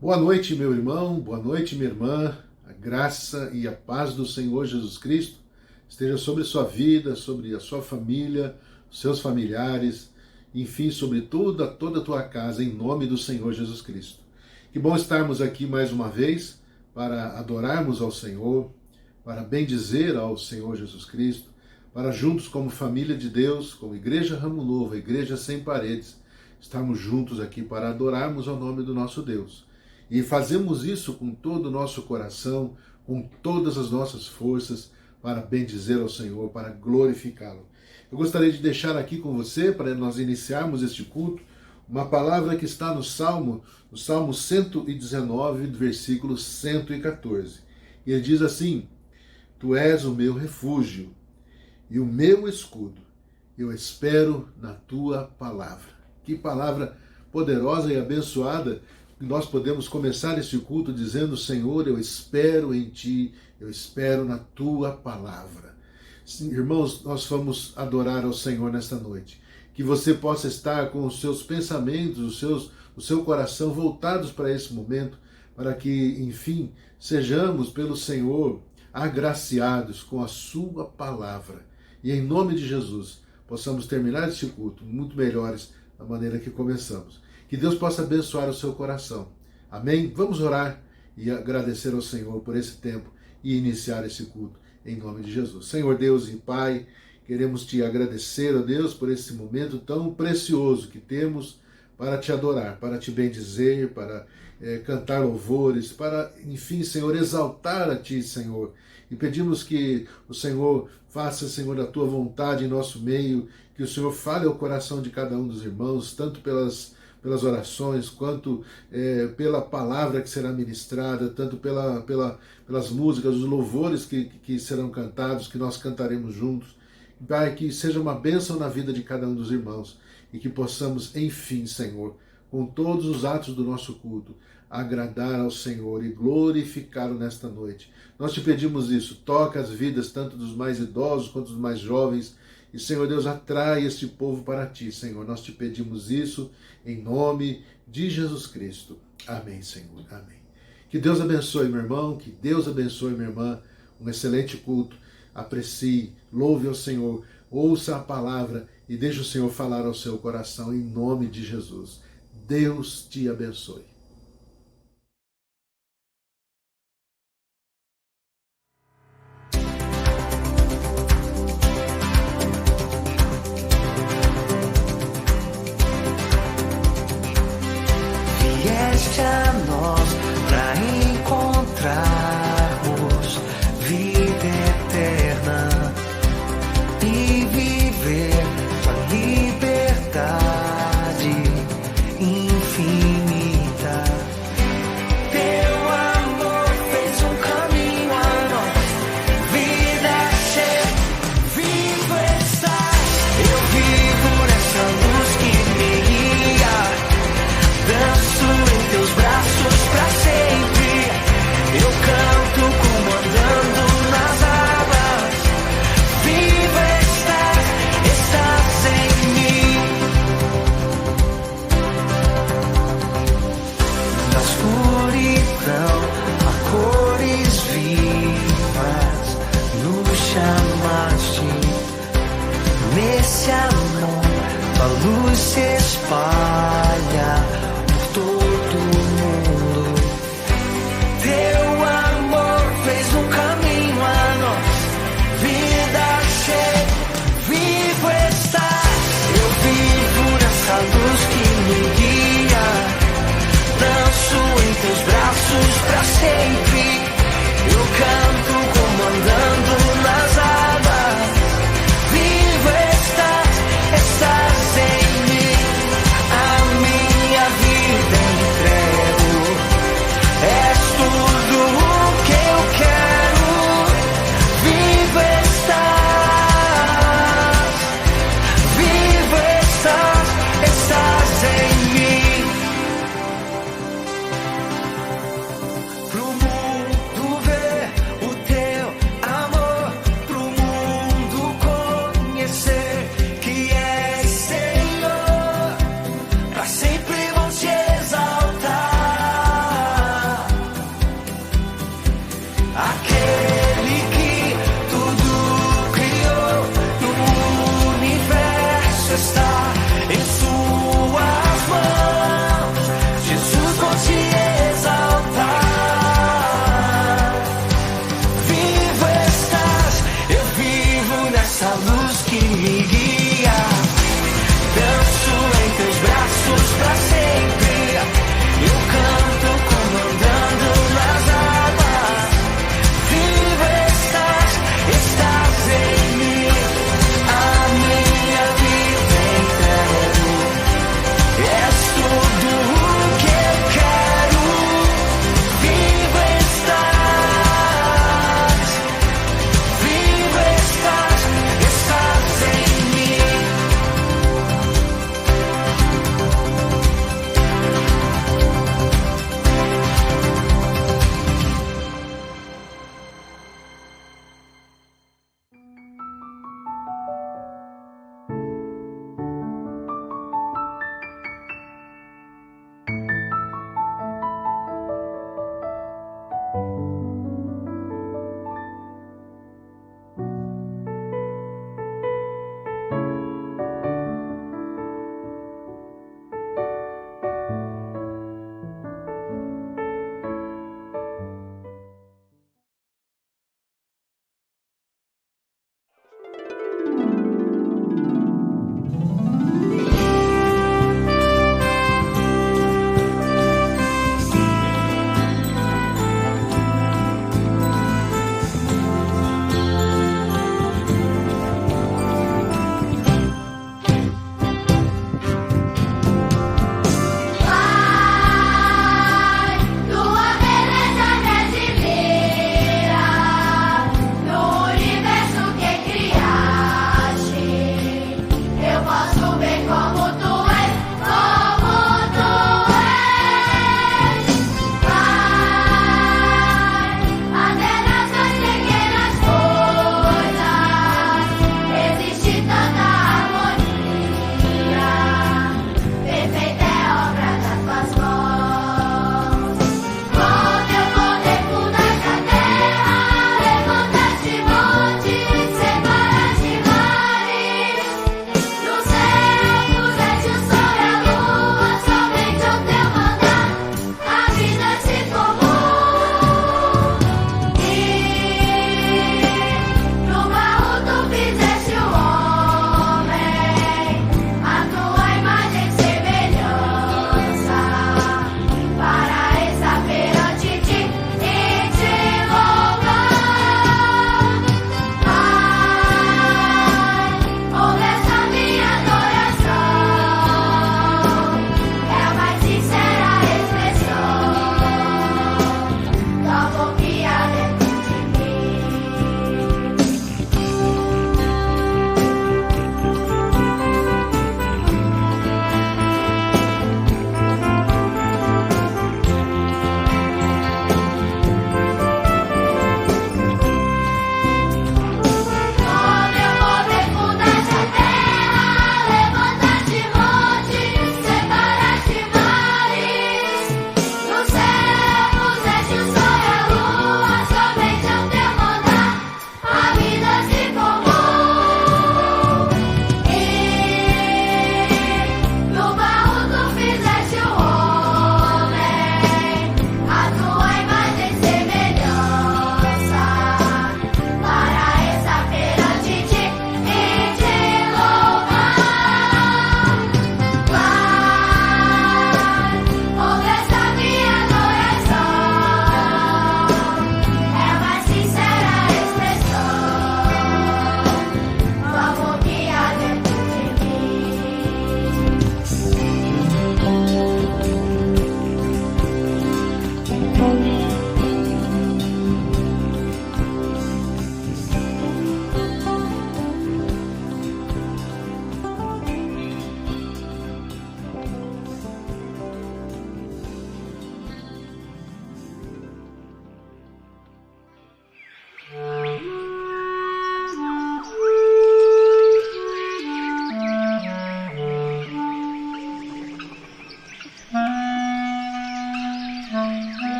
Boa noite, meu irmão, boa noite, minha irmã. A graça e a paz do Senhor Jesus Cristo esteja sobre sua vida, sobre a sua família, os seus familiares, enfim, sobre toda a tua casa, em nome do Senhor Jesus Cristo. Que bom estarmos aqui mais uma vez para adorarmos ao Senhor, para bendizer ao Senhor Jesus Cristo, para juntos como família de Deus, como Igreja Ramo Novo, Igreja Sem Paredes, estarmos juntos aqui para adorarmos ao nome do nosso Deus. E fazemos isso com todo o nosso coração, com todas as nossas forças, para bendizer ao Senhor, para glorificá-lo. Eu gostaria de deixar aqui com você, para nós iniciarmos este culto, uma palavra que está no Salmo 119, versículo 114. E ele diz assim: Tu és o meu refúgio e o meu escudo, eu espero na tua palavra. Que palavra poderosa e abençoada! Nós podemos começar este culto dizendo: Senhor, eu espero em Ti, eu espero na Tua palavra. Sim, irmãos, nós vamos adorar ao Senhor nesta noite. Que você possa estar com os seus pensamentos, o seu coração voltados para esse momento, para que, enfim, sejamos pelo Senhor agraciados com a Sua palavra. E em nome de Jesus, possamos terminar este culto muito melhores da maneira que começamos. Que Deus possa abençoar o seu coração. Amém? Vamos orar e agradecer ao Senhor por esse tempo e iniciar esse culto em nome de Jesus. Senhor Deus e Pai, queremos te agradecer, ó Deus, por esse momento tão precioso que temos para te adorar, para te bendizer, para cantar louvores, para, enfim, Senhor, exaltar a Ti, Senhor. E pedimos que o Senhor faça, Senhor, a Tua vontade em nosso meio, que o Senhor fale ao coração de cada um dos irmãos, tanto pelas orações, quanto pela palavra que será ministrada, tanto pelas músicas, os louvores que serão cantados, que nós cantaremos juntos. Pai, que seja uma bênção na vida de cada um dos irmãos e que possamos, enfim, Senhor, com todos os atos do nosso culto, agradar ao Senhor e glorificá-lo nesta noite. Nós te pedimos isso, toca as vidas tanto dos mais idosos quanto dos mais jovens, e, Senhor Deus, atrai este povo para Ti, Senhor. Nós te pedimos isso em nome de Jesus Cristo. Amém, Senhor. Amém. Que Deus abençoe, meu irmão, que Deus abençoe, minha irmã. Um excelente culto. Aprecie, louve ao Senhor, ouça a palavra e deixe o Senhor falar ao seu coração em nome de Jesus. Deus te abençoe. Vieste a nós para encontrarmos vida eterna e viver a liberdade infinita. Teu amor fez um caminho a nós, vida cheia, vivo estás. Eu vivo nessa luz que me guia, danço em teus braços pra sempre. Eu canto como andando nas águas. Viva estás, estás em mim. Na escuridão há cores vivas, nos chamaste. Nesse amor a luz se espalha por todo o mundo. Teu amor fez um caminho a nós, vida cheia, vivo estás. Eu vivo nessa luz que me guia, danço em teus braços pra sempre. Eu canto como andando nas águas. Vivo estás, estás em mim. A minha vida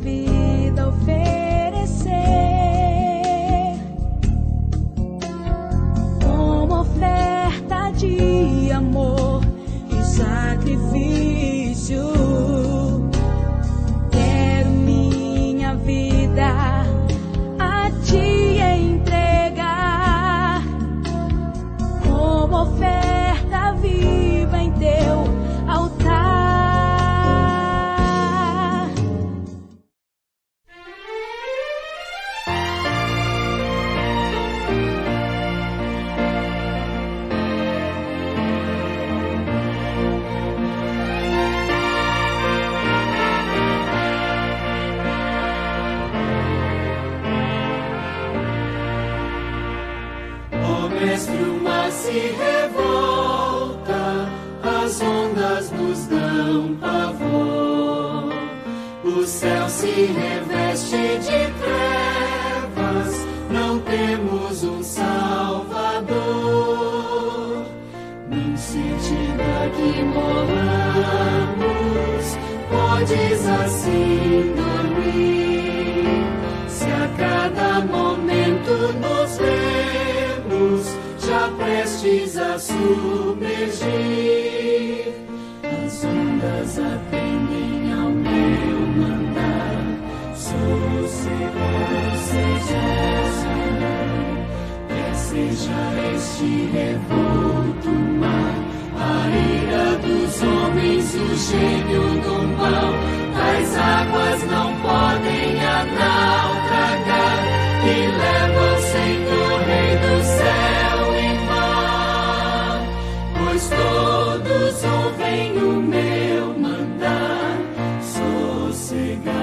vida oferecer como oferta de amor e sacrifício. Quero minha vida a ti entregar como oferta viva em teu altar. Mestre, o mar se revolta, as ondas nos dão pavor, o céu se reveste de trevas, não temos um Salvador. Não se diga que morramos, podes assim dormir, se a cada momento nos vemos já prestes a submergir. As ondas atendem ao meu mandar, quer seja este revolto mar, a ira dos homens, o gênio do mal. As águas não podem a naufragar e levam, Senhor, Rei do céu e mar, pois todos ouvem o meu mandar. Sossegai,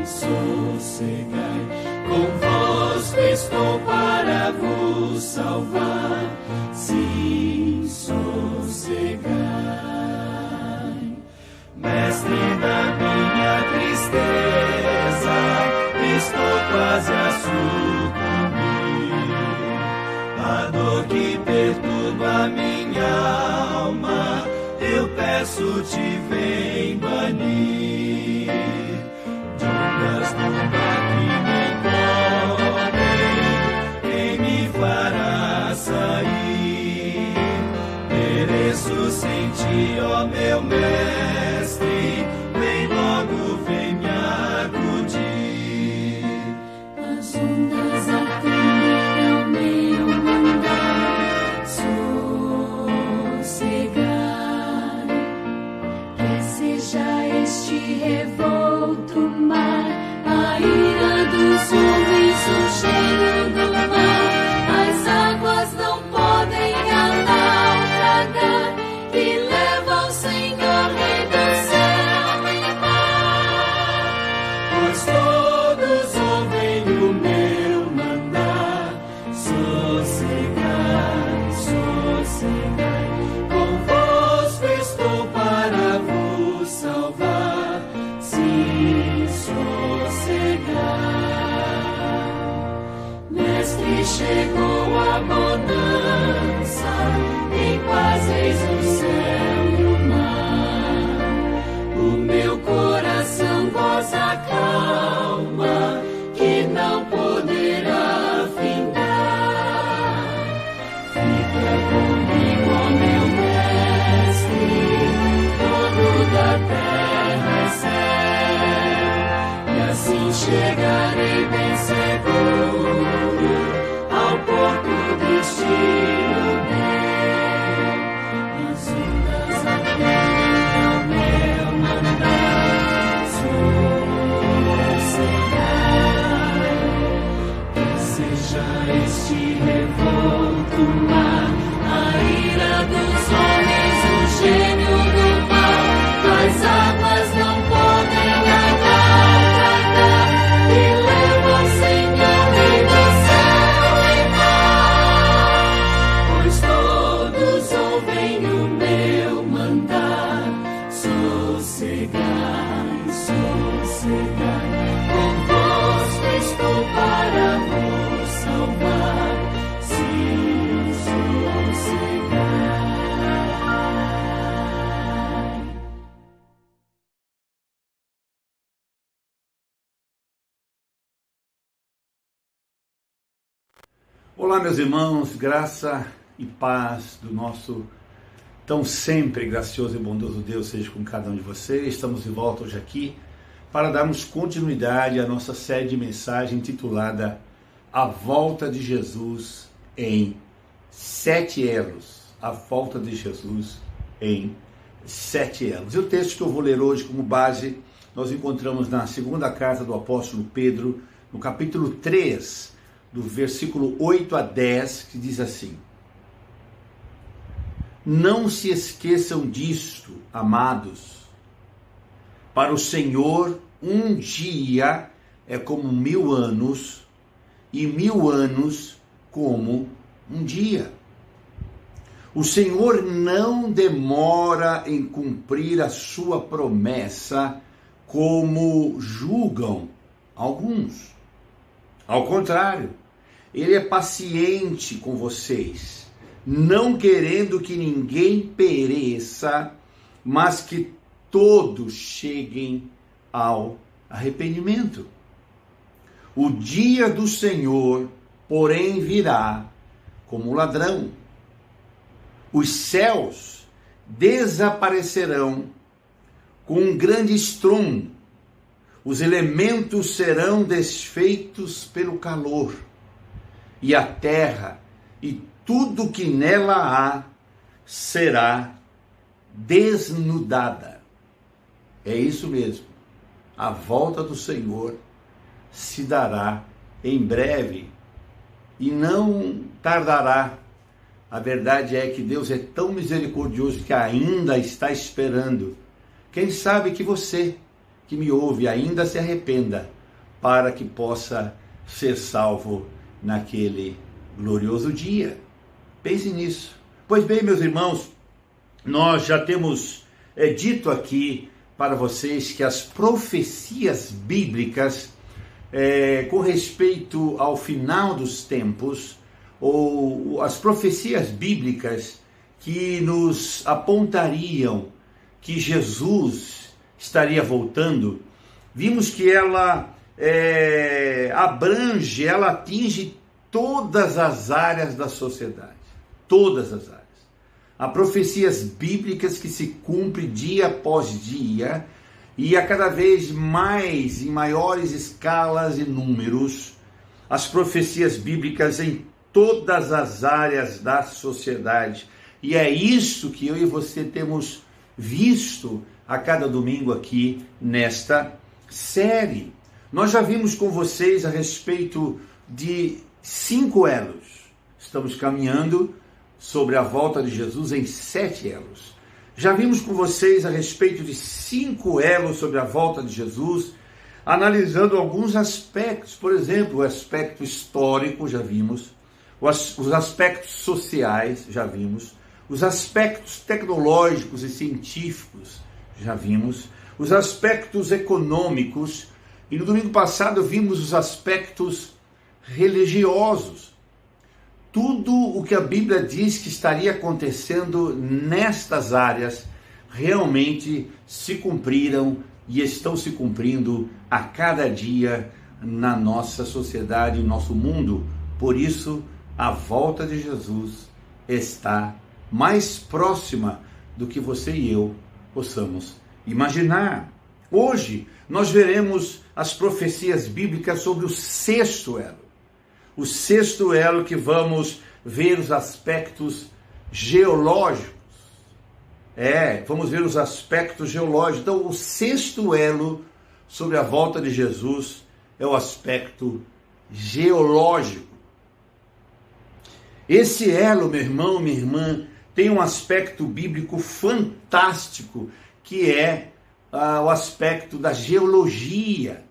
sossegai, convosco estou para vos salvar. Sim, sossegai. Mestre da minha tristeza, estou quase a sucumbir. A dor que perturba minha alma, eu peço-te, vem banir. De ondas do mar que me cobrem, quem me fará sair? Pereço sem ti, ó meu mestre, vem logo, vem me acudir. As ondas atendem ao meu mandar, sossegai, quer seja este revolto mar, a ira dos homens, o cheiro do mal. As águas não podem a naufragar e levam, Senhor, Rei do céu e mar, pois todos ouvem o meu mandar. Sossegai, sossegai, convosco estou para vos salvar. Sim, sossegai. Mestre, chegou a bonança, em paz eis o céu e o mar. O meu coração vos acalma, que não poderá findar. Fica comigo, ó meu mestre, dono da terra e céu, e assim chegarei bem seguro ao porto destino meu. As ondas atendem ao meu mandar, sossegai, quer seja este revolto mar, a ira dos homens, o gênio do mal. As águas não podem a naufragar e levam, Olá, meus irmãos, graça e paz do nosso tão sempre gracioso e bondoso Deus seja com cada um de vocês. Estamos de volta hoje aqui para darmos continuidade à nossa série de mensagem intitulada A Volta de Jesus em 7 Elos. A Volta de Jesus em 7 Elos. E o texto que eu vou ler hoje como base, nós encontramos na segunda carta do apóstolo Pedro, no capítulo 3, do versículo 8 a 10, que diz assim: Não se esqueçam disto, amados. Para o Senhor, um dia é como 1000 anos, e 1000 anos como um dia. O Senhor não demora em cumprir a sua promessa, como julgam alguns. Ao contrário, Ele é paciente com vocês, não querendo que ninguém pereça, mas que todos cheguem ao arrependimento. O dia do Senhor, porém, virá como ladrão. Os céus desaparecerão com um grande estrondo. Os elementos serão desfeitos pelo calor, e a terra e tudo que nela há será desnudada. É isso mesmo. A volta do Senhor se dará em breve e não tardará. A verdade é que Deus é tão misericordioso que ainda está esperando. Quem sabe que você que me ouve ainda se arrependa, para que possa ser salvo naquele glorioso dia. Pense nisso. Pois bem, meus irmãos, nós já temos dito aqui para vocês que as profecias bíblicas com respeito ao final dos tempos, ou as profecias bíblicas que nos apontariam que Jesus estaria voltando, vimos que ela abrange, ela atinge todas as áreas da sociedade, todas as áreas. Há profecias bíblicas que se cumprem dia após dia, e a cada vez mais, em maiores escalas e números, as profecias bíblicas em todas as áreas da sociedade. E é isso que eu e você temos visto a cada domingo aqui nesta série. Nós já vimos com vocês a respeito de 5 elos. Estamos caminhando sobre a volta de Jesus em 7 elos. Já vimos com vocês a respeito de 5 elos sobre a volta de Jesus, analisando alguns aspectos. Por exemplo, o aspecto histórico, já vimos. Os aspectos sociais, já vimos. Os aspectos tecnológicos e científicos, já vimos. Os aspectos econômicos. E no domingo passado vimos os aspectos religiosos. Tudo o que a Bíblia diz que estaria acontecendo nestas áreas realmente se cumpriram e estão se cumprindo a cada dia na nossa sociedade, no nosso mundo. Por isso, a volta de Jesus está mais próxima do que você e eu possamos imaginar. Hoje, nós veremos as profecias bíblicas sobre o 6º elo. O 6º elo, que vamos ver os aspectos geológicos. Vamos ver os aspectos geológicos. Então, o 6º elo sobre a volta de Jesus é o aspecto geológico. Esse elo, meu irmão, minha irmã, tem um aspecto bíblico fantástico, que é o aspecto da geologia.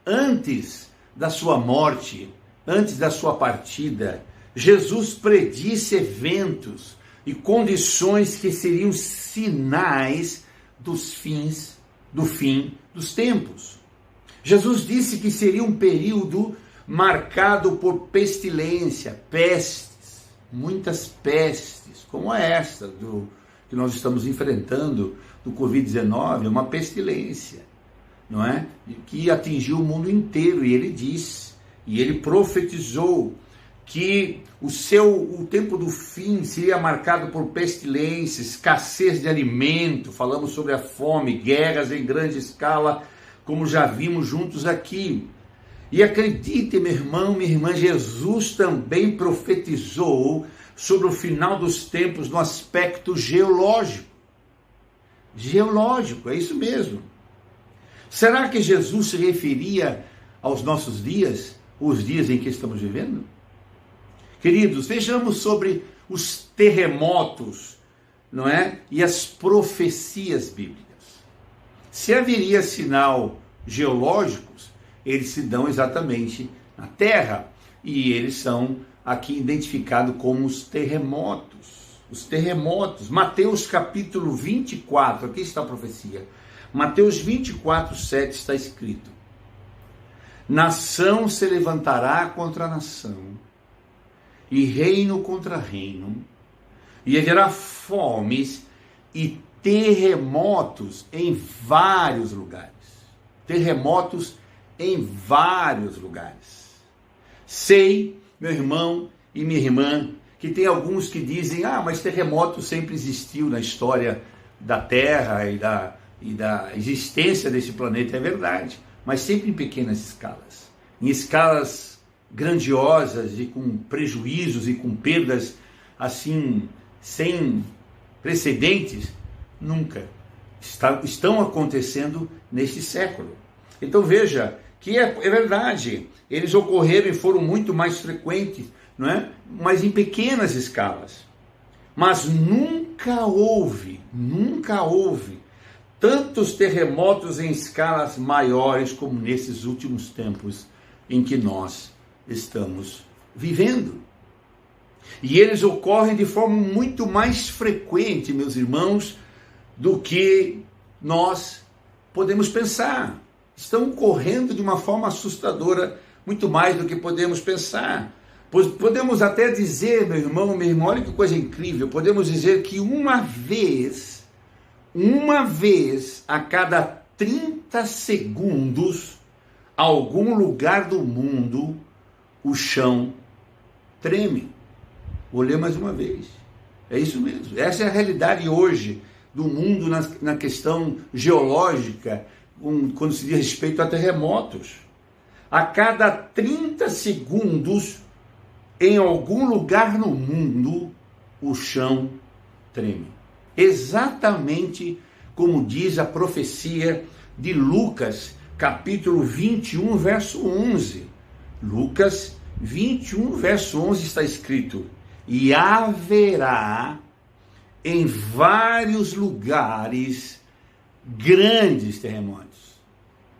Antes da sua morte, antes da sua partida, Jesus predisse eventos e condições que seriam sinais do fim dos tempos. Jesus disse que seria um período marcado por pestilência, pestes, muitas pestes, como esta que nós estamos enfrentando do Covid-19, uma pestilência, não é? Que atingiu o mundo inteiro. E ele diz E ele profetizou que o tempo do fim seria marcado por pestilência, escassez de alimento. Falamos sobre a fome, guerras em grande escala, como já vimos juntos aqui. E acredite, meu irmão, minha irmã, Jesus também profetizou sobre o final dos tempos no aspecto geológico. Geológico, é isso mesmo. Será que Jesus se referia aos nossos dias, os dias em que estamos vivendo? Queridos, vejamos sobre os terremotos, não é? E as profecias bíblicas. Se haveria sinal geológicos, eles se dão exatamente na Terra, e eles são aqui identificados como os terremotos. Os terremotos, Mateus capítulo 24, aqui está a profecia. Mateus 24, 7 está escrito: nação se levantará contra nação, e reino contra reino, e haverá fomes e terremotos em vários lugares. Terremotos em vários lugares. Sei, meu irmão e minha irmã, que tem alguns que dizem, mas terremoto sempre existiu na história da Terra e da existência desse planeta. É verdade, mas sempre em pequenas escalas. Em escalas grandiosas e com prejuízos e com perdas assim, sem precedentes, nunca estão acontecendo neste século. Então veja que é verdade, eles ocorreram e foram muito mais frequentes, não é? Mas em pequenas escalas. Mas nunca houve tantos terremotos em escalas maiores como nesses últimos tempos em que nós estamos vivendo. E eles ocorrem de forma muito mais frequente, meus irmãos, do que nós podemos pensar. Estão ocorrendo de uma forma assustadora, muito mais do que podemos pensar. Pois podemos até dizer, meu irmão, minha irmã, olha que coisa incrível, podemos dizer que uma vez a cada 30 segundos, algum lugar do mundo, o chão treme. Vou ler mais uma vez. É isso mesmo. Essa é a realidade hoje do mundo na questão geológica, quando se diz respeito a terremotos. A cada 30 segundos, em algum lugar no mundo, o chão treme. Exatamente como diz a profecia de Lucas, capítulo 21, verso 11. Lucas 21, verso 11 está escrito: e haverá em vários lugares grandes terremotos.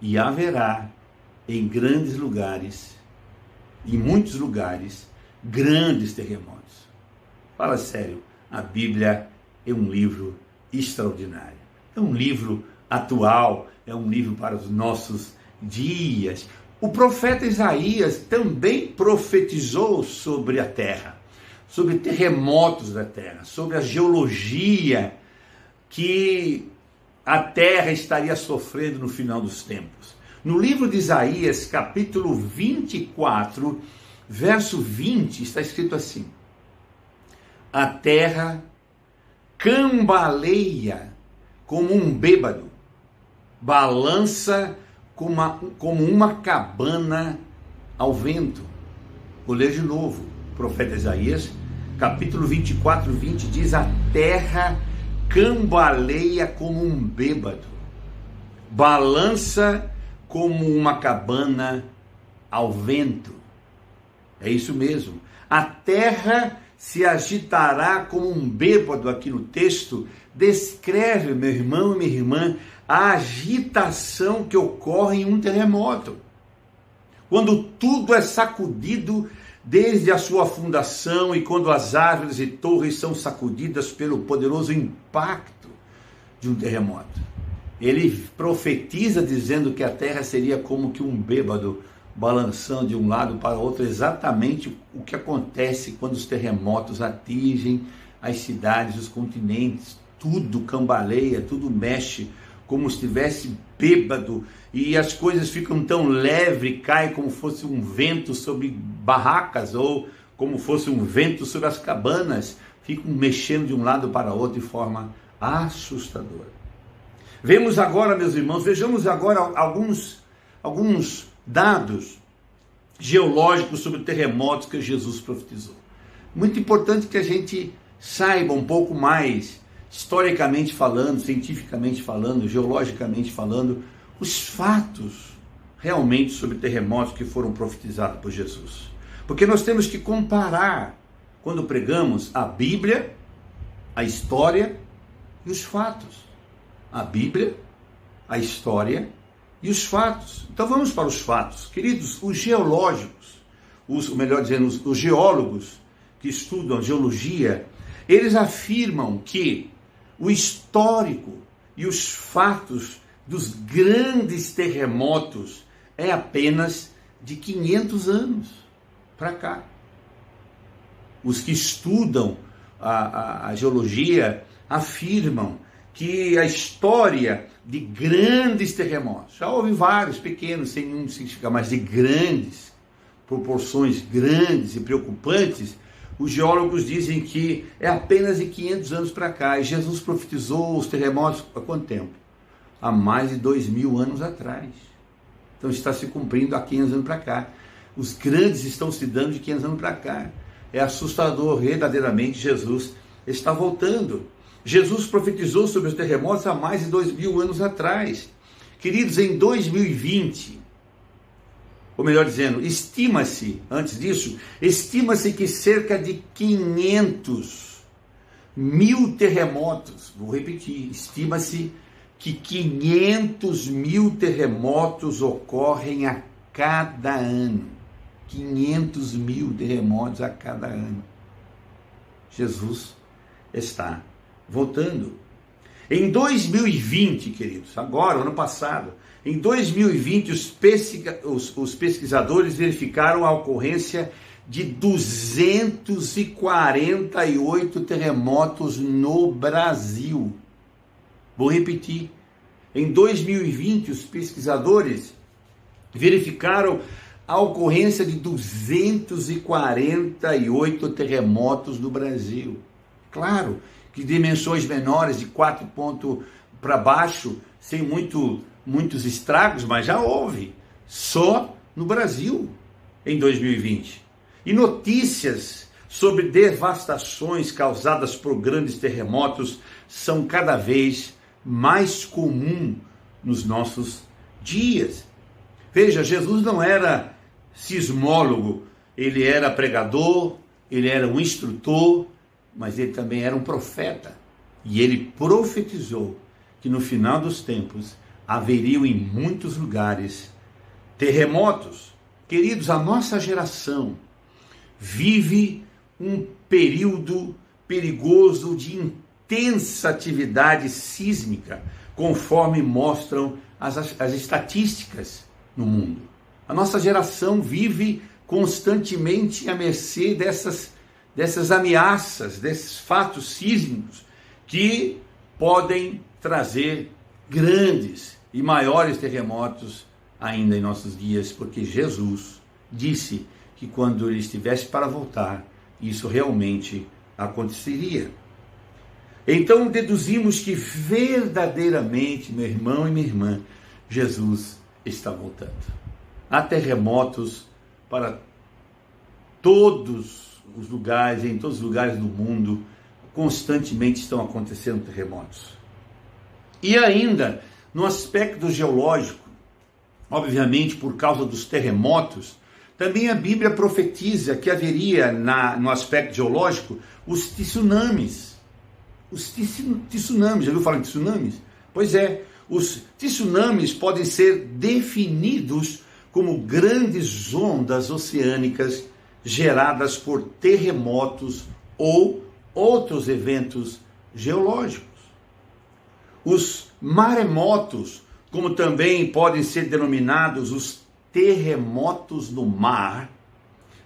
E haverá em grandes lugares, em muitos lugares, grandes terremotos. Fala sério, a Bíblia é um livro extraordinário. É um livro atual, é um livro para os nossos dias. O profeta Isaías também profetizou sobre a terra, sobre terremotos da terra, sobre a geologia que a terra estaria sofrendo no final dos tempos. No livro de Isaías, capítulo 24, verso 20, está escrito assim: a terra cambaleia como um bêbado, balança como uma cabana ao vento. Vou ler de novo. O profeta Isaías, capítulo 24, 20, diz: a terra cambaleia como um bêbado, balança como uma cabana ao vento. É isso mesmo. A terra se agitará como um bêbado. Aqui no texto descreve, meu irmão e minha irmã, a agitação que ocorre em um terremoto. Quando tudo é sacudido desde a sua fundação e quando as árvores e torres são sacudidas pelo poderoso impacto de um terremoto. Ele profetiza dizendo que a terra seria como que um bêbado balançando de um lado para o outro, exatamente o que acontece quando os terremotos atingem as cidades, os continentes. Tudo cambaleia, tudo mexe, como se estivesse bêbado e as coisas ficam tão leves, cai como fosse um vento sobre barracas ou como fosse um vento sobre as cabanas, ficam mexendo de um lado para outro de forma assustadora. Vejamos agora, alguns dados geológicos sobre terremotos que Jesus profetizou. Muito importante que a gente saiba um pouco mais, historicamente falando, cientificamente falando, geologicamente falando, os fatos realmente sobre terremotos que foram profetizados por Jesus. Porque nós temos que comparar, quando pregamos, a Bíblia, a história e os fatos. A Bíblia, a história e os fatos. Então vamos para os fatos. Queridos, os geológicos, os geólogos que estudam geologia, eles afirmam que o histórico e os fatos dos grandes terremotos é apenas de 500 anos para cá. Os que estudam a geologia afirmam que a história de grandes terremotos, já houve vários pequenos, sem nenhum significado, mas de grandes, proporções grandes e preocupantes, os geólogos dizem que é apenas de 500 anos para cá. E Jesus profetizou os terremotos há quanto tempo? Há mais de 2000 anos atrás. Então está se cumprindo há 500 anos para cá. Os grandes estão se dando de 500 anos para cá. É assustador, verdadeiramente Jesus está voltando. Jesus profetizou sobre os terremotos há mais de 2000 anos atrás. Queridos, em 2020, ou melhor dizendo, estima-se que cerca de 500 mil terremotos, vou repetir, estima-se que 500 mil terremotos ocorrem a cada ano. 500 mil terremotos a cada ano. Jesus está voltando. Em 2020, queridos, agora, ano passado, em 2020, os pesquisadores verificaram a ocorrência de 248 terremotos no Brasil. Vou repetir. Em 2020, os pesquisadores verificaram a ocorrência de 248 terremotos no Brasil. Claro que dimensões menores, de 4 pontos para baixo, sem muitos estragos, mas já houve, só no Brasil, em 2020. E notícias sobre devastações causadas por grandes terremotos são cada vez mais comuns nos nossos dias. Veja, Jesus não era sismólogo, ele era pregador, ele era um instrutor, mas ele também era um profeta. E ele profetizou que no final dos tempos haveriam em muitos lugares terremotos. Queridos, a nossa geração vive um período perigoso de intensa atividade sísmica, conforme mostram as estatísticas no mundo. A nossa geração vive constantemente à mercê dessas ameaças, desses fatos sísmicos que podem trazer grandes e maiores terremotos ainda em nossos dias, porque Jesus disse que quando ele estivesse para voltar, isso realmente aconteceria. Então deduzimos que verdadeiramente, meu irmão e minha irmã, Jesus está voltando. Há terremotos para todos os lugares, em todos os lugares do mundo, constantemente estão acontecendo terremotos. E ainda, no aspecto geológico, obviamente por causa dos terremotos, também a Bíblia profetiza que haveria no aspecto geológico os tsunamis. Os tsunamis, já ouviu falar de tsunamis? Pois é, os tsunamis podem ser definidos como grandes ondas oceânicas geradas por terremotos ou outros eventos geológicos. Os maremotos, como também podem ser denominados os terremotos no mar,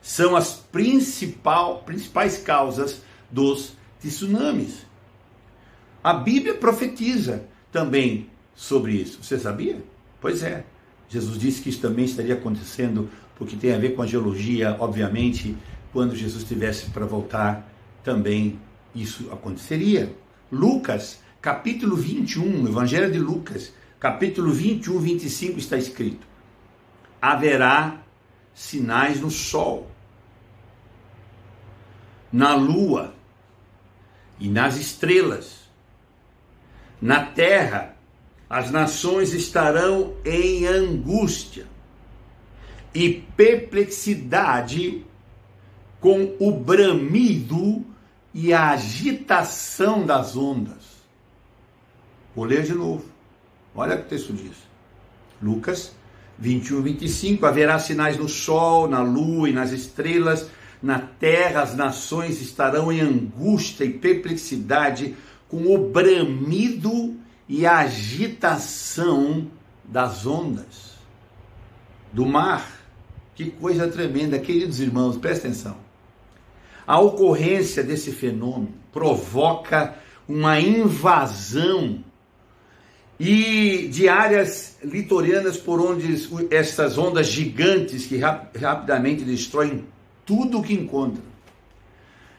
são as principais causas dos tsunamis. A Bíblia profetiza também sobre isso. Você sabia? Pois é. Jesus disse que isso também estaria acontecendo, porque tem a ver com a geologia, obviamente, quando Jesus estivesse para voltar, também isso aconteceria. Lucas, capítulo 21, Evangelho de Lucas, capítulo 21, 25, está escrito: haverá sinais no sol, na lua e nas estrelas. Na terra, as nações estarão em angústia e perplexidade, com o bramido e a agitação das ondas. Vou ler de novo. Olha o que o texto diz. Lucas 21, 25. Haverá sinais no sol, na lua e nas estrelas. Na terra as nações estarão em angústia e perplexidade, com o bramido e a agitação das ondas do mar. Que coisa tremenda, queridos irmãos, prestem atenção. A ocorrência desse fenômeno provoca uma invasão e de áreas litorâneas por onde essas ondas gigantes que rapidamente destroem tudo o que encontram.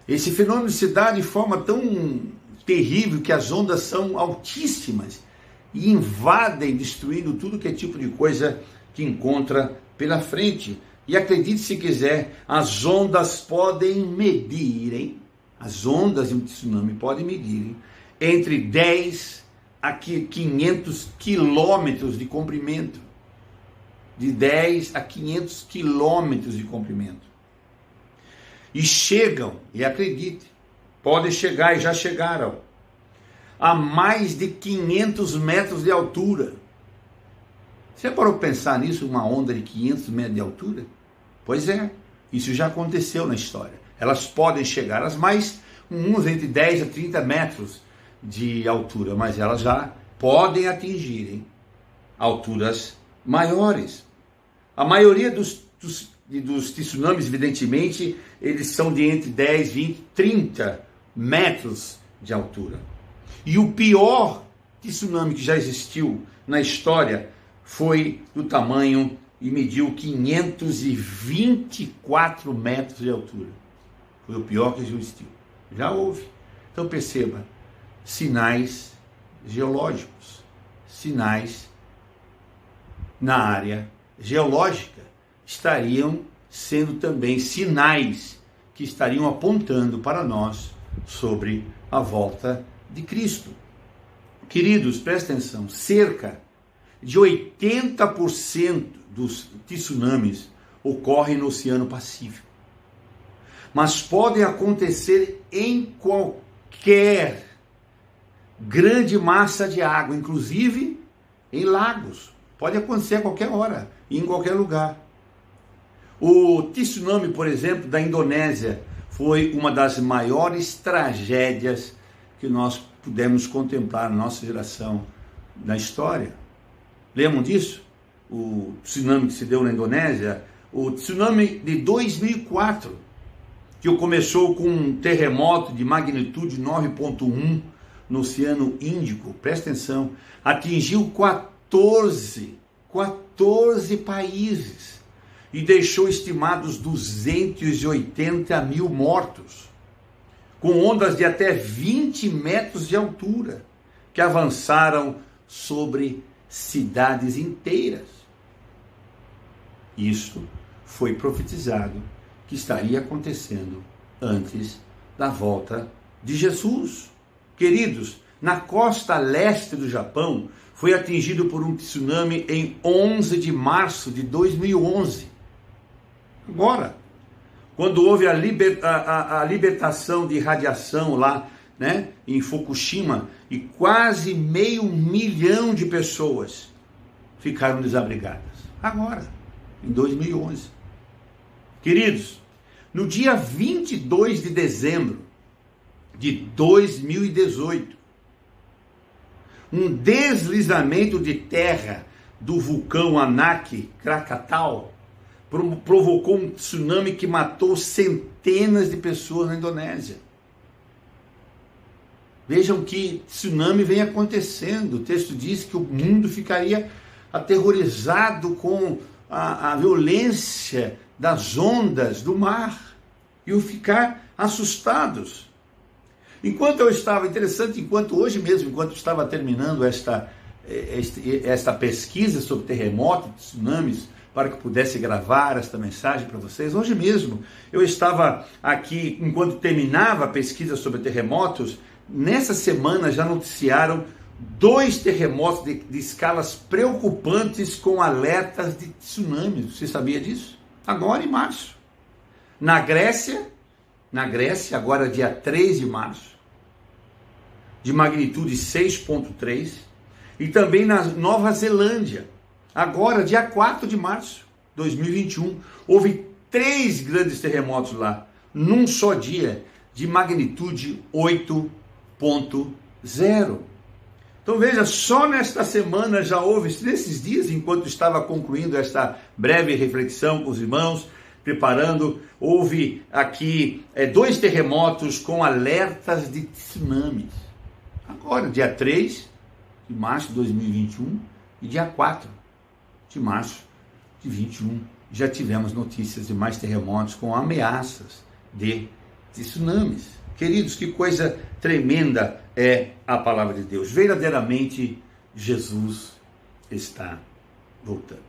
Esse fenômeno se dá de forma tão terrível que as ondas são altíssimas e invadem, destruindo tudo que é tipo de coisa que encontra pela frente. E acredite se quiser, as ondas podem medir, as ondas de um tsunami podem medir entre 10 a 500 quilômetros de comprimento. De 10 a 500 quilômetros de comprimento. E chegam, e acredite, podem chegar e já chegaram, a mais de 500 metros de altura. Você parou para pensar nisso, uma onda de 500 metros de altura? Pois é, isso já aconteceu na história. Elas podem chegar às mais, uns entre 10 a 30 metros de altura, mas elas já podem atingir alturas maiores. A maioria dos tsunamis, evidentemente, eles são de entre 10, 20, 30 metros de altura. E o pior tsunami que já existiu na história foi do tamanho e mediu 524 metros de altura. Foi o pior que existiu. Já houve. Então perceba, sinais geológicos, sinais na área geológica estariam sendo também sinais que estariam apontando para nós sobre a volta de Cristo. Queridos, prestem atenção, cerca de 80% dos tsunamis ocorrem no Oceano Pacífico. Mas podem acontecer em qualquer grande massa de água, inclusive em lagos. Pode acontecer a qualquer hora e em qualquer lugar. O tsunami, por exemplo, da Indonésia foi uma das maiores tragédias que nós pudemos contemplar na nossa geração na história. Lembram disso? O tsunami que se deu na Indonésia, o tsunami de 2004, que começou com um terremoto de magnitude 9.1 no Oceano Índico, presta atenção, atingiu 14 países e deixou estimados 280 mil mortos, com ondas de até 20 metros de altura, que avançaram sobre cidades inteiras. Isso foi profetizado que estaria acontecendo antes da volta de Jesus. Queridos, na costa leste do Japão, foi atingido por um tsunami em 11 de março de 2011. Agora, quando houve a libertação de radiação lá, né, em Fukushima, e quase 500 mil de pessoas ficaram desabrigadas. Agora, em 2011. Queridos, no dia 22 de dezembro de 2018, um deslizamento de terra do vulcão Anak Krakatau provocou um tsunami que matou centenas de pessoas na Indonésia. Vejam que tsunami vem acontecendo. O texto diz que o mundo ficaria aterrorizado com a violência das ondas do mar. E ficar assustados. Enquanto hoje mesmo, enquanto eu estava terminando esta pesquisa sobre terremotos, tsunamis, para que eu pudesse gravar esta mensagem para vocês, hoje mesmo eu estava aqui, enquanto terminava a pesquisa sobre terremotos, nessa semana já noticiaram 2 terremotos de escalas preocupantes com alertas de tsunami. Você sabia disso? Agora em março. Na Grécia, agora dia 3 de março, de magnitude 6,3, e também na Nova Zelândia, agora dia 4 de março de 2021, houve 3 grandes terremotos lá, num só dia, de magnitude 8,0. Então veja, só nesta semana já houve, nesses dias, enquanto estava concluindo esta breve reflexão com os irmãos, preparando, houve aqui 2 terremotos com alertas de tsunamis. Agora, dia 3 de março de 2021 e dia 4 de março de 2021, já tivemos notícias de mais terremotos com ameaças de tsunamis. Queridos, que coisa tremenda é a palavra de Deus. Verdadeiramente, Jesus está voltando.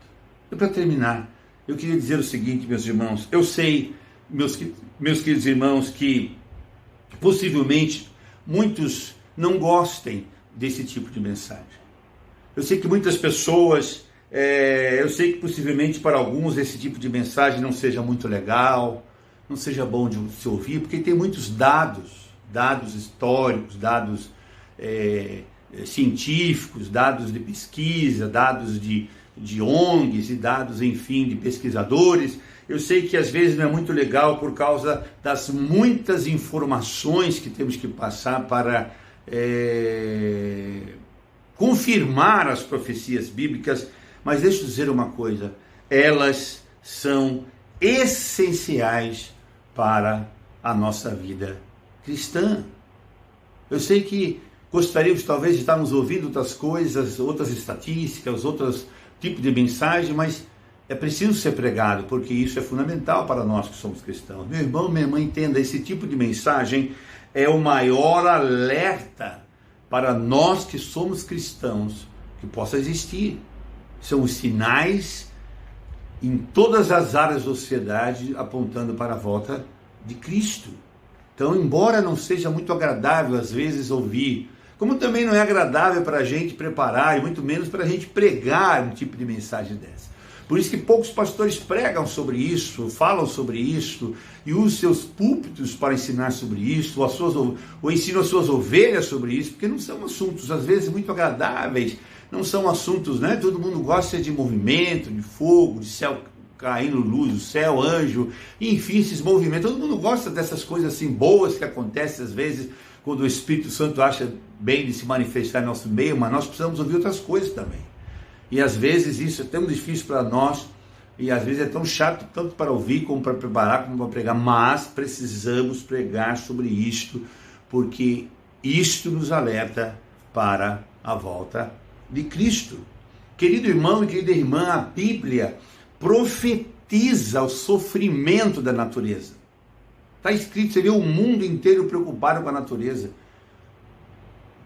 E para terminar, eu queria dizer o seguinte, meus irmãos. Eu sei, meus queridos irmãos, que possivelmente muitos não gostem desse tipo de mensagem. Eu sei que muitas pessoas, eu sei que possivelmente para alguns esse tipo de mensagem não seja muito legal, não seja bom de se ouvir, porque tem muitos dados históricos, dados científicos, dados de pesquisa, dados de ONGs e dados, enfim, de pesquisadores. Eu sei que às vezes não é muito legal por causa das muitas informações que temos que passar para confirmar as profecias bíblicas, mas deixa eu dizer uma coisa, elas são essenciais para a nossa vida cristã. Eu sei que gostaríamos talvez de estarmos ouvindo outras coisas, outras estatísticas, outros tipos de mensagem, mas é preciso ser pregado, porque isso é fundamental para nós que somos cristãos. Meu irmão, minha irmã, entenda, esse tipo de mensagem é o maior alerta para nós que somos cristãos que possa existir. São os sinais em todas as áreas da sociedade apontando para a volta de Cristo. Então, embora não seja muito agradável às vezes ouvir, como também não é agradável para a gente preparar e muito menos para a gente pregar um tipo de mensagem dessa. Por isso que poucos pastores pregam sobre isso, falam sobre isso e usam seus púlpitos para ensinar sobre isso, ou ensinam as suas ovelhas sobre isso, porque não são assuntos às vezes muito agradáveis, não são assuntos, né? Todo mundo gosta de movimento, de fogo, de céu caindo luz, o céu, anjo, enfim, esses movimentos, todo mundo gosta dessas coisas assim boas que acontecem às vezes quando o Espírito Santo acha bem de se manifestar em nosso meio, mas nós precisamos ouvir outras coisas também. E às vezes isso é tão difícil para nós, e às vezes é tão chato, tanto para ouvir, como para preparar, como para pregar, mas precisamos pregar sobre isto, porque isto nos alerta para a volta de Cristo. Querido irmão e querida irmã, a Bíblia profetiza o sofrimento da natureza. Está escrito, você vê o mundo inteiro preocupado com a natureza,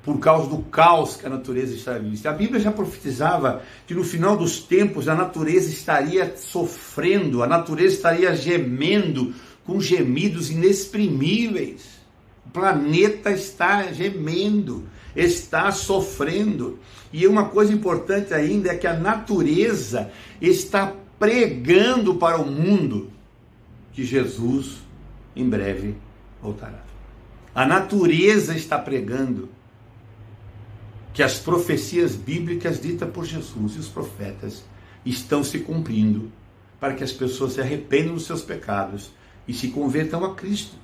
por causa do caos que a natureza está vivendo. A Bíblia já profetizava que no final dos tempos a natureza estaria sofrendo, a natureza estaria gemendo com gemidos inexprimíveis. O planeta está gemendo, está sofrendo. E uma coisa importante ainda é que a natureza está pregando para o mundo que Jesus em breve voltará. A natureza está pregando que as profecias bíblicas ditas por Jesus e os profetas estão se cumprindo para que as pessoas se arrependam dos seus pecados e se convertam a Cristo.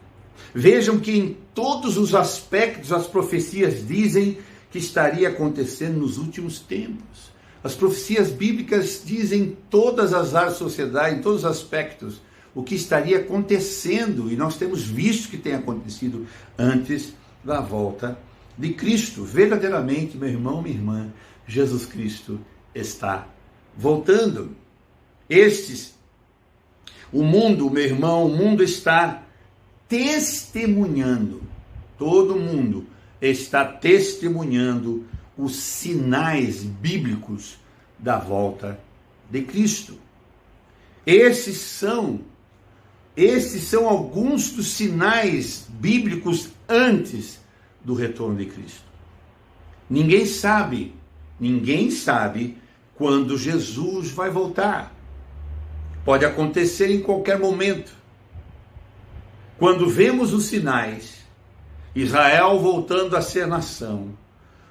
Vejam que em todos os aspectos as profecias dizem que estaria acontecendo nos últimos tempos. As profecias bíblicas dizem em todas as áreas da sociedade, em todos os aspectos, o que estaria acontecendo, e nós temos visto que tem acontecido antes da volta de Cristo. Verdadeiramente, meu irmão, minha irmã, Jesus Cristo está voltando. O mundo, meu irmão, o mundo está testemunhando, todo mundo está testemunhando os sinais bíblicos da volta de Cristo. Esses são alguns dos sinais bíblicos antes do retorno de Cristo. Ninguém sabe quando Jesus vai voltar. Pode acontecer em qualquer momento. Quando vemos os sinais, Israel voltando a ser nação,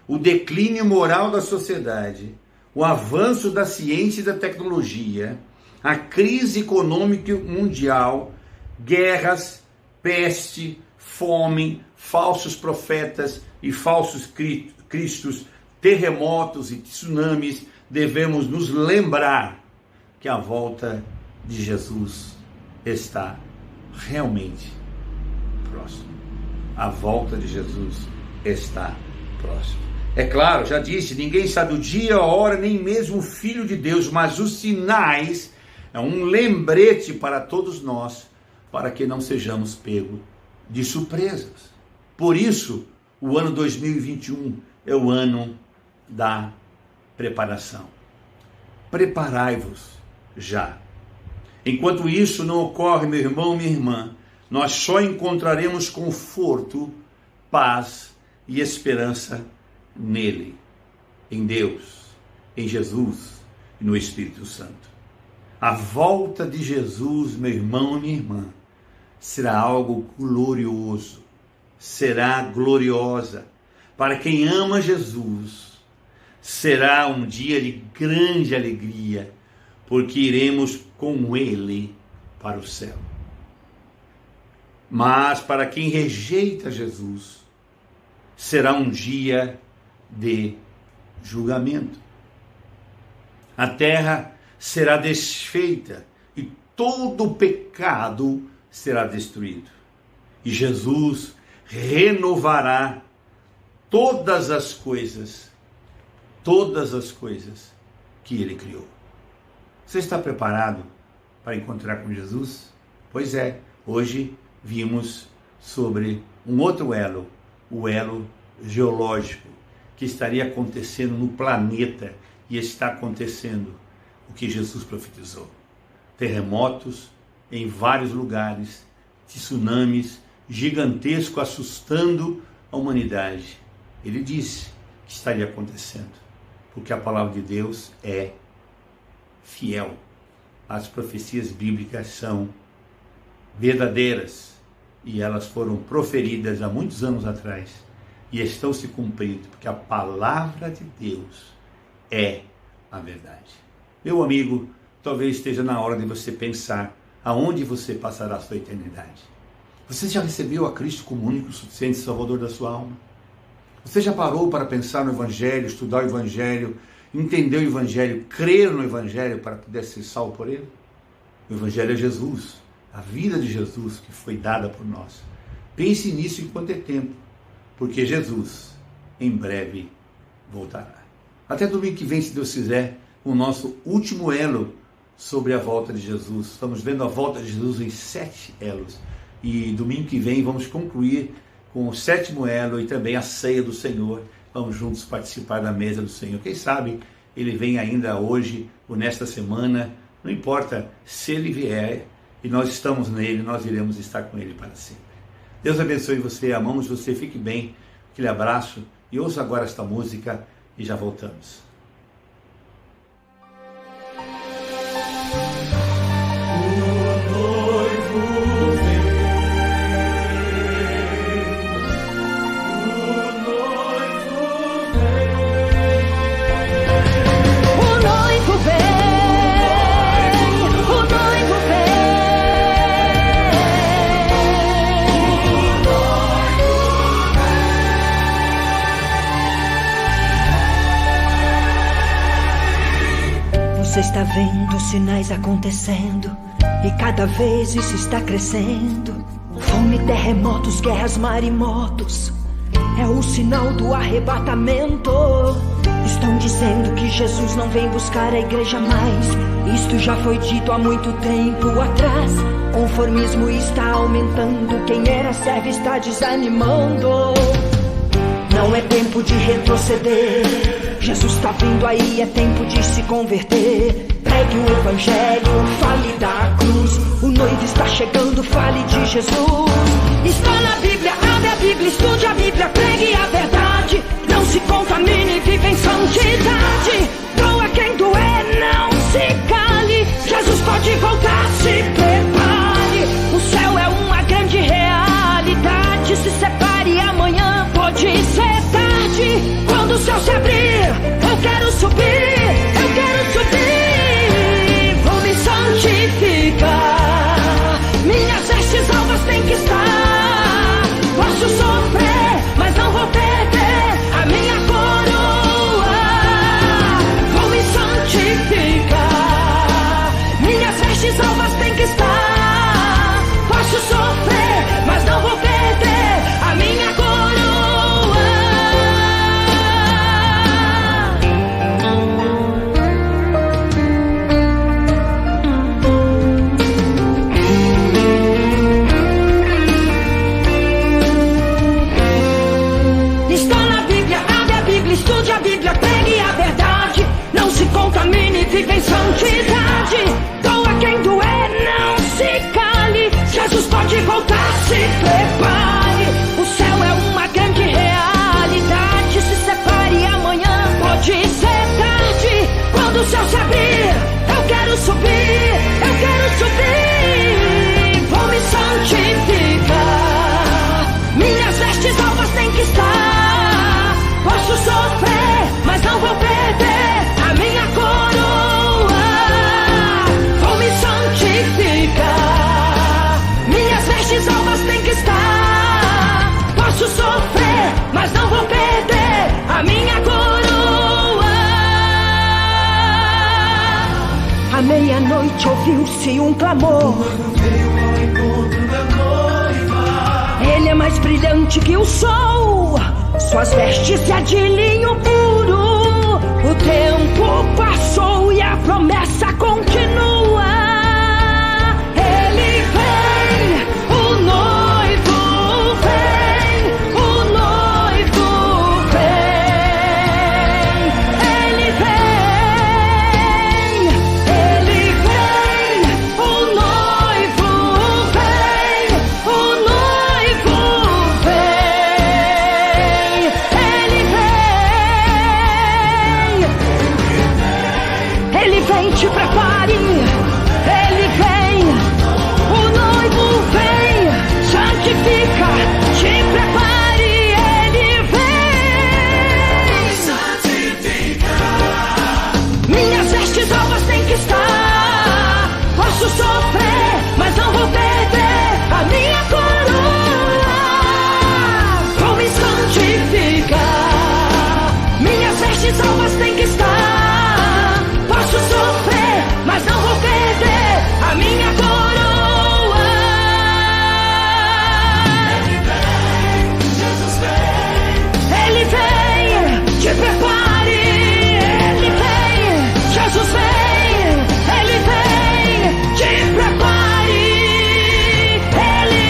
o declínio moral da sociedade, o avanço da ciência e da tecnologia, a crise econômica mundial, guerras, peste, fome, falsos profetas e falsos cristos, terremotos e tsunamis, devemos nos lembrar que a volta de Jesus está realmente próxima. A volta de Jesus está próxima. É claro, já disse, ninguém sabe o dia, a hora, nem mesmo o Filho de Deus, mas os sinais é um lembrete para todos nós, para que não sejamos pegos de surpresas. Por isso, o ano 2021 é o ano da preparação. Preparai-vos já. Enquanto isso não ocorre, meu irmão, minha irmã, nós só encontraremos conforto, paz e esperança nele, em Deus, em Jesus e no Espírito Santo. A volta de Jesus, meu irmão e minha irmã, será algo glorioso, será gloriosa. Para quem ama Jesus, será um dia de grande alegria, porque iremos com ele para o céu. Mas para quem rejeita Jesus, será um dia de julgamento. A terra será desfeita e todo o pecado será destruído. E Jesus renovará todas as coisas que ele criou. Você está preparado para encontrar com Jesus? Pois é, hoje vimos sobre um outro elo, o elo geológico, que estaria acontecendo no planeta e está acontecendo o que Jesus profetizou. Terremotos em vários lugares, tsunamis gigantescos assustando a humanidade. Ele disse que estaria acontecendo, porque a palavra de Deus é fiel. As profecias bíblicas são verdadeiras e elas foram proferidas há muitos anos atrás e estão se cumprindo, porque a palavra de Deus é a verdade. Meu amigo, talvez esteja na hora de você pensar aonde você passará a sua eternidade. Você já recebeu a Cristo como único, suficiente Salvador da sua alma? Você já parou para pensar no Evangelho, estudar o Evangelho, entender o Evangelho, crer no Evangelho para poder ser salvo por ele? O Evangelho é Jesus, a vida de Jesus que foi dada por nós. Pense nisso enquanto é tempo, porque Jesus em breve voltará. Até domingo que vem, se Deus quiser, o nosso último elo sobre a volta de Jesus. Estamos vendo a volta de Jesus em 7 elos. E domingo que vem vamos concluir com o 7º elo e também a ceia do Senhor. Vamos juntos participar da mesa do Senhor. Quem sabe ele vem ainda hoje ou nesta semana. Não importa, se ele vier e nós estamos nele, nós iremos estar com ele para sempre. Deus abençoe você, amamos você, fique bem. Aquele abraço e ouça agora esta música e já voltamos. Você está vendo sinais acontecendo e cada vez isso está crescendo. Fome, terremotos, guerras, maremotos. é o sinal do arrebatamento. Estão dizendo que Jesus não vem buscar a igreja mais. Isto já foi dito há muito tempo atrás. Conformismo está aumentando, quem era servo está desanimando. Não é tempo de retroceder, Jesus está vindo aí, é tempo de se converter. Pregue o evangelho, fale da cruz, o noivo está chegando, fale de Jesus. Está na Bíblia, abre a Bíblia, estude a Bíblia, pregue a verdade. Não se contamine, vive em santidade. Doa quem doer, não se cale, Jesus pode voltar, se prepare. O céu é uma grande realidade, se separe, amanhã pode ser tarde. Quando o céu se abrir, eu quero subir, eu quero subir. Vou me santificar, minhas vestes alvas têm que estar. Posso sofrer, mas não vou perder a minha coroa. Vou me santificar, minhas vestes alvas têm que estar. Posso sofrer, mas não vou perder a minha coroa. Estude a Bíblia, pregue a verdade. Não se contamine, vive em santidade. Doa quem doer, não se cale, Jesus pode voltar, se prepare. O céu é uma grande realidade, se separe, amanhã pode ser tarde. Quando o céu se abrir, eu quero subir, eu quero subir. Vou me santificar, minhas vestes alvas têm que estar. Posso sofrer, mas não vou perder a minha coroa. Vou me santificar, minhas vestes alvas têm que estar. Posso sofrer, mas não vou perder a minha coroa. À meia-noite ouviu-se um clamor. Ele é mais brilhante que o sol, suas vestes é de linho puro. O tempo passou e a promessa continua. Ele vem, o noivo vem, o noivo vem. Ele vem, ele vem, o noivo vem, o noivo vem. Ele vem, te prepare. Ele vem, o noivo vem, santifica, te prepare. Ele vem, santifica. Minhas vestes alvas têm que estar. Posso sofrer, mas não vou perder a minha coroa. Vou me santificar, minhas vestes alvas têm que estar. Posso sofrer, mas não vou perder a minha coroa. Ele vem, Jesus vem. Ele vem, te prepare. Ele vem, Jesus vem. Ele vem, te prepare. Ele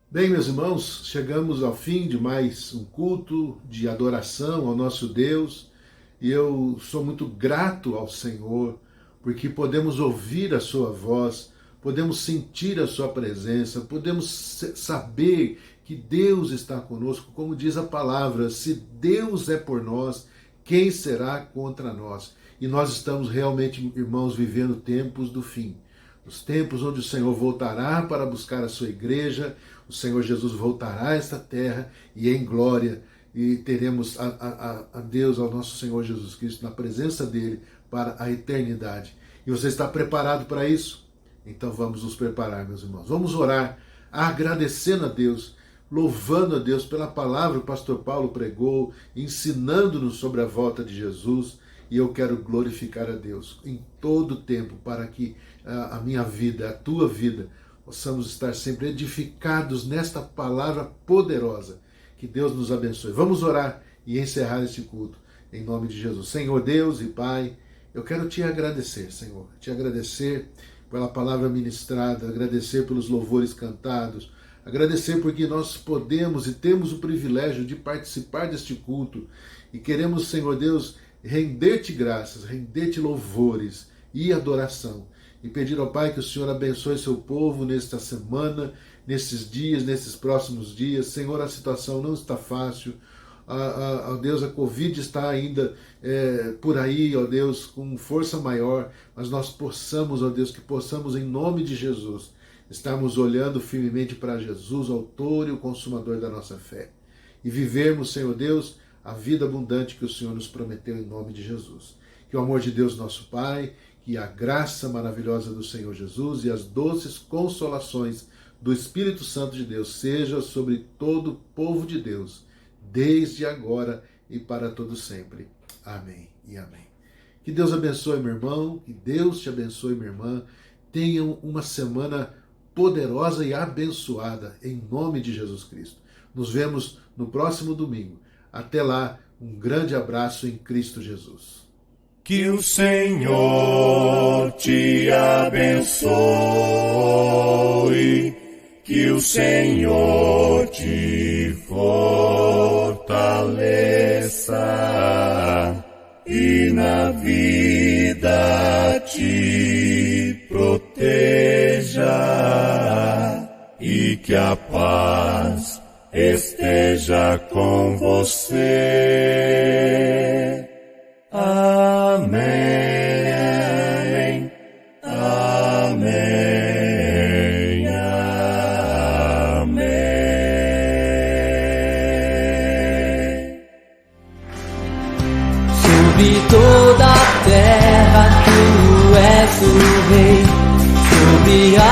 Bem, meus irmãos, chegamos ao fim de mais um culto de adoração ao nosso Deus, e eu sou muito grato ao Senhor, porque podemos ouvir a sua voz, podemos sentir a sua presença, podemos saber que Deus está conosco, como diz a palavra: se Deus é por nós, quem será contra nós? E nós estamos realmente, irmãos, vivendo tempos do fim. Os tempos onde o Senhor voltará para buscar a sua igreja, o Senhor Jesus voltará a esta terra e em glória, e teremos a Deus, ao nosso Senhor Jesus Cristo, na presença dele para a eternidade. E você está preparado para isso? Então vamos nos preparar, meus irmãos. Vamos orar agradecendo a Deus louvando a Deus pela palavra que o pastor Paulo pregou, ensinando-nos sobre a volta de Jesus, e eu quero glorificar a Deus em todo o tempo, para que a minha vida, a tua vida, possamos estar sempre edificados nesta palavra poderosa. Que Deus nos abençoe. Vamos orar e encerrar este culto em nome de Jesus. Senhor Deus e Pai, eu quero te agradecer, Senhor, te agradecer pela palavra ministrada, agradecer pelos louvores cantados, agradecer porque nós podemos e temos o privilégio de participar deste culto e queremos, Senhor Deus, render-te graças, render-te louvores e adoração e pedir ao Pai que o Senhor abençoe seu povo nesta semana, nesses dias, nesses próximos dias. Senhor, a situação não está fácil. Ó Deus, a Covid está ainda por aí, ó Deus, com força maior, mas nós possamos, ó Deus, que possamos em nome de Jesus, estarmos olhando firmemente para Jesus, autor e o consumador da nossa fé, e vivermos, Senhor Deus, a vida abundante que o Senhor nos prometeu em nome de Jesus. Que o amor de Deus nosso Pai, que a graça maravilhosa do Senhor Jesus e as doces consolações do Espírito Santo de Deus seja sobre todo o povo de Deus, desde agora e para todo sempre. Amém e amém. Que Deus abençoe, meu irmão, que Deus te abençoe, minha irmã. Tenham uma semana poderosa e abençoada, em nome de Jesus Cristo. Nos vemos no próximo domingo. Até lá, um grande abraço em Cristo Jesus. Que o Senhor te abençoe, que o Senhor te fortaleça e na vida te proteja e que a paz esteja com você. Amém. Amém. Amém. Sobre toda a terra tu és o rei, sobre a